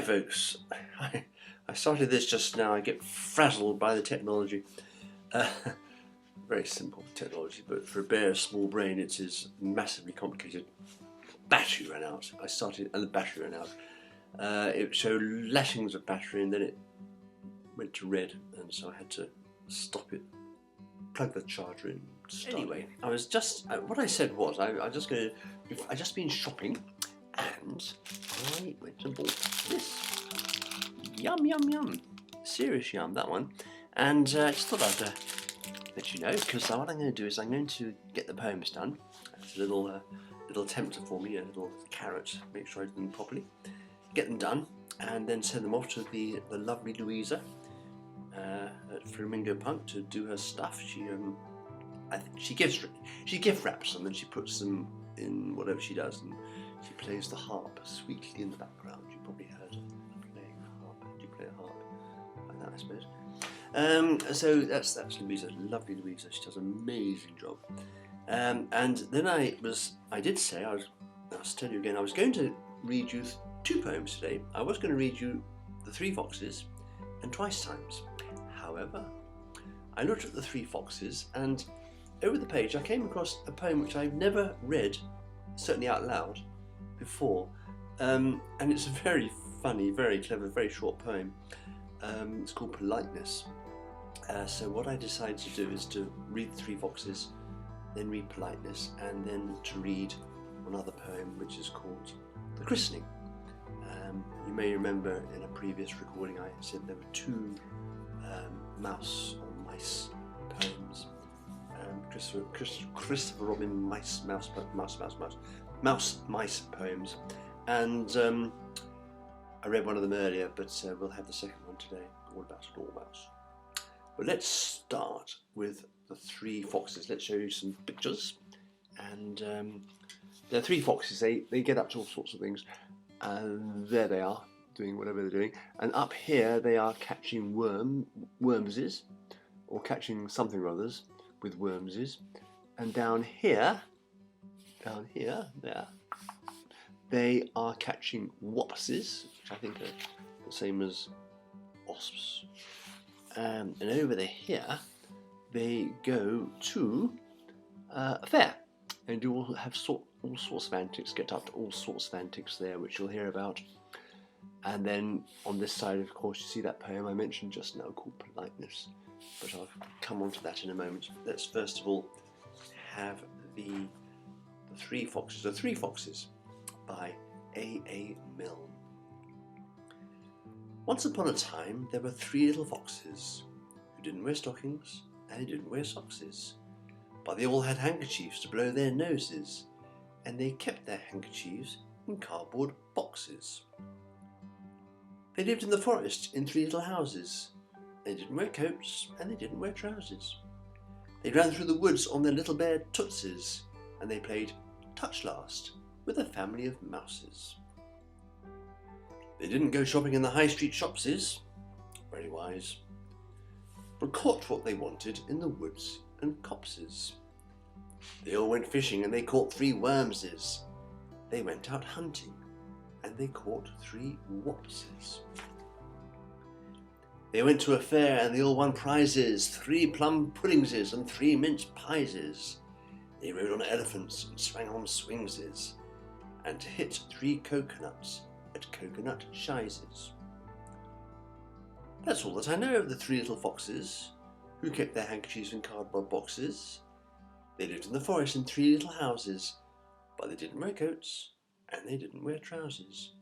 Folks, I started this just now. I get frazzled by the technology. Very simple technology, but for a bare small brain it is massively complicated. Battery ran out. I started and the battery ran out. It showed lashings of battery and then it went to red, and so I had to stop it, plug the charger in. Anyway, I was just what I said was I just been shopping and I went and bought this. Yum yum yum, serious yum, that one. And I just thought I'd let you know, because what I'm going to do is I'm going to get the poems done. It's a little tempter for me, a little carrot. Make sure I do them properly, get them done, and then send them off to the lovely Louisa at Flamingo Punk to do her stuff. She gift wraps them and she puts them in whatever she does, and she plays the harp sweetly in the background. You probably heard her playing the harp. Do you play a harp? Like that, I suppose. So that's Louisa, lovely Louisa. She does an amazing job. And then I did say, I'll tell you again, I was going to read you two poems today. I was going to read you The Three Foxes and Twice Times. However, I looked at The Three Foxes, and over the page I came across a poem which I've never read, certainly out loud, before. And it's a very funny, very clever, very short poem. It's called Politeness. So what I decided to do is to read The Three Foxes, then read Politeness, and then to read another poem which is called The Christening. You may remember in a previous recording I said there were two mouse or mice poems. Christopher Robin mice mice poems, and I read one of them earlier, but we'll have the second one today, all about a dormouse. But let's start with The Three Foxes. Let's show you some pictures. And there are three foxes. They get up to all sorts of things. And there they are, doing whatever they're doing. And up here they are catching wormses, or catching something or others with wormses. And down here, there, they are catching wopses, which I think are the same as wasps. And over here, they go to a fair and do all sorts of antics, get up to all sorts of antics there, which you'll hear about. And then on this side, of course, you see that poem I mentioned just now called Politeness. But I'll come on to that in a moment. Let's first of all have the Three Foxes. The Three Foxes by A. Milne. Once upon a time there were three little foxes who didn't wear stockings and they didn't wear sockses, but they all had handkerchiefs to blow their noses, and they kept their handkerchiefs in cardboard boxes. They lived in the forest in three little houses. They didn't wear coats and they didn't wear trousers. They ran through the woods on their little bare tootses, and they played touch last with a family of mouses. They didn't go shopping in the high street shopses, very wise, but caught what they wanted in the woods and copses. They all went fishing and they caught three wormses. They went out hunting and they caught three wopses. They went to a fair and they all won prizes, 3 plum puddingses and 3 mince pieses. They rode on elephants and swang on swingses, and hit 3 coconuts at coconut shies. That's all that I know of the three little foxes who kept their handkerchiefs in cardboard boxes. They lived in the forest in 3 little houses, but they didn't wear coats and they didn't wear trousers,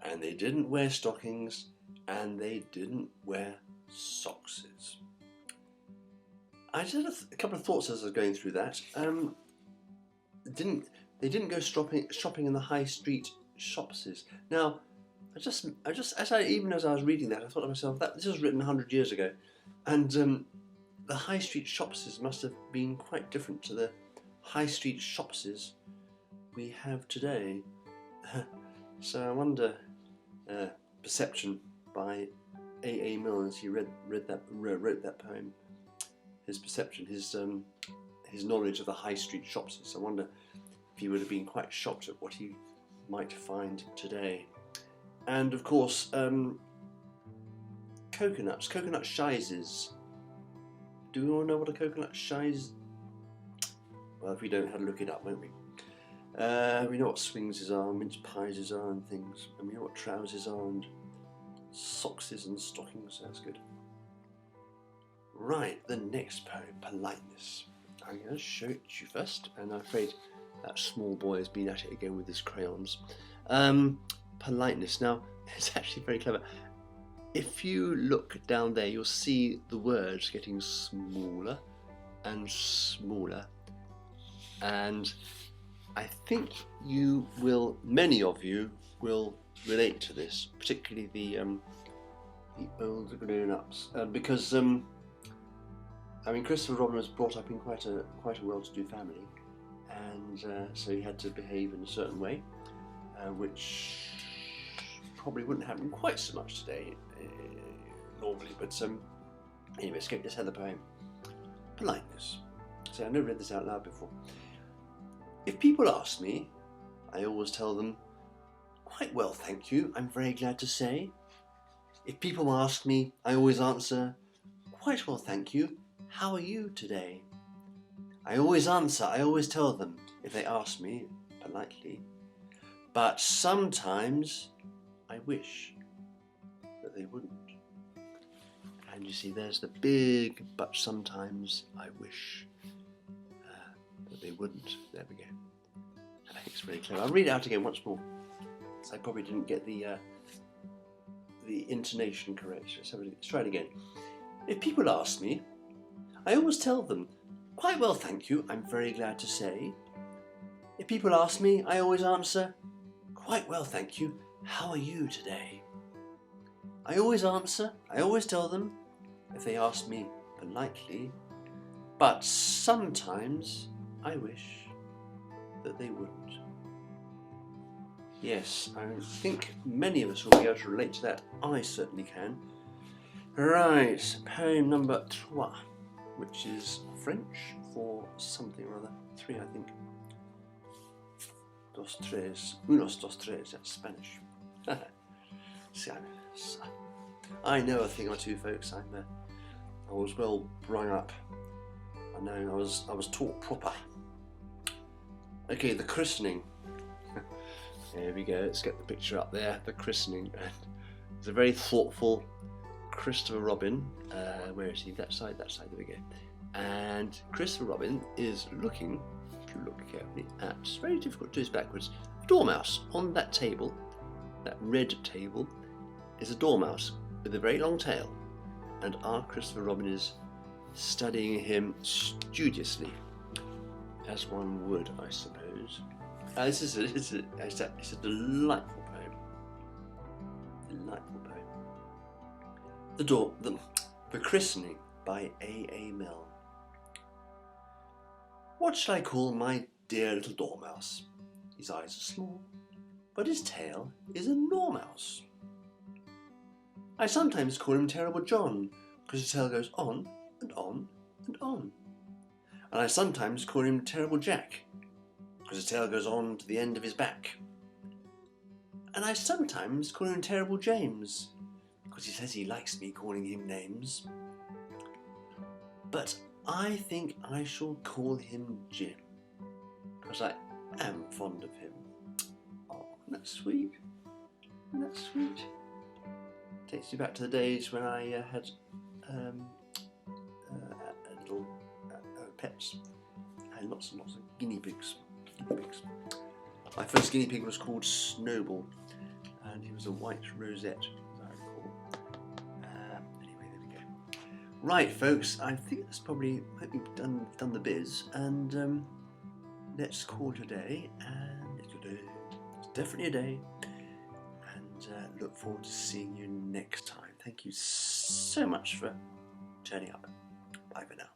and they didn't wear stockings and they didn't wear sockses. I just had a couple of thoughts as I was going through that. They didn't go shopping in the high street shopses. Now, even as I was reading that, I thought to myself that this was written 100 years ago, and the high street shopses must have been quite different to the high street shopses we have today. So I wonder, perception by A. Milne as he wrote that poem. His perception, his knowledge of the high street shopses. I wonder if he would have been quite shocked at what he might find today. And of course, coconuts, coconut shies. Do we all know what a coconut shies? Well, if we don't, have to look it up, won't we? We know what swings are, mince pies are, and things. And we know what trousers are, and socks and stockings. That's good. Right, the next poem, Politeness. I'm going to show it to you first, and I'm afraid that small boy has been at it again with his crayons. Politeness. Now, it's actually very clever. If you look down there, you'll see the words getting smaller and smaller. And I think many of you will relate to this, particularly the older grown-ups, because Christopher Robin was brought up in quite a well-to-do family, and so he had to behave in a certain way, which probably wouldn't happen quite so much today normally. But anyway, let's have the poem. Politeness. So I've never read this out loud before. If people ask me, I always tell them, "Quite well, thank you, I'm very glad to say." If people ask me, I always answer, "Quite well, thank you, how are you today?" I always answer, I always tell them, if they ask me politely, but sometimes I wish that they wouldn't. And you see, there's the big "but sometimes I wish" that they wouldn't. There we go. I think it's really clever. I'll read it out again once more. So I probably didn't get the intonation correct. Let's try it again. If people ask me, I always tell them, "Quite well, thank you, I'm very glad to say." If people ask me, I always answer, "Quite well, thank you, how are you today?" I always answer, I always tell them, if they ask me politely, but sometimes I wish that they wouldn't. Yes, I think many of us will be able to relate to that. I certainly can. Right, poem number 3, which is French for something or other. 3, I think. Dos, tres. Unos, dos, tres. That's Spanish. See, I know a thing or two, folks. I was well brung up. I know. I was taught proper. Okay, the christening. There we go. Let's get the picture up there. The christening. It's a very thoughtful Christopher Robin. Where is he? That side. There we go. And Christopher Robin is looking, if you look carefully, at, it's very difficult to do this backwards, a dormouse. On that table, that red table, is a dormouse with a very long tail. And our Christopher Robin is studying him studiously, as one would, I suppose. It's a delightful poem. Delightful poem. The Christening by A. Milne. What shall I call my dear little dormouse? His eyes are small, but his tail is a normouse. I sometimes call him Terrible John, because his tail goes on and on and on. And I sometimes call him Terrible Jack, because his tail goes on to the end of his back. And I sometimes call him Terrible James, because he says he likes me calling him names. But I think I shall call him Jim, because I am fond of him. Oh, isn't that sweet? Isn't that sweet? Takes you back to the days when I had little pets. I had lots and lots of guinea pigs. My first guinea pig was called Snowball, and he was a white rosette, as I recall. Anyway, there we go. Right, folks, I think that's probably, hope you've done the biz, and let's call it a day. And it's a day. It's definitely a day. And look forward to seeing you next time. Thank you so much for turning up. Bye for now.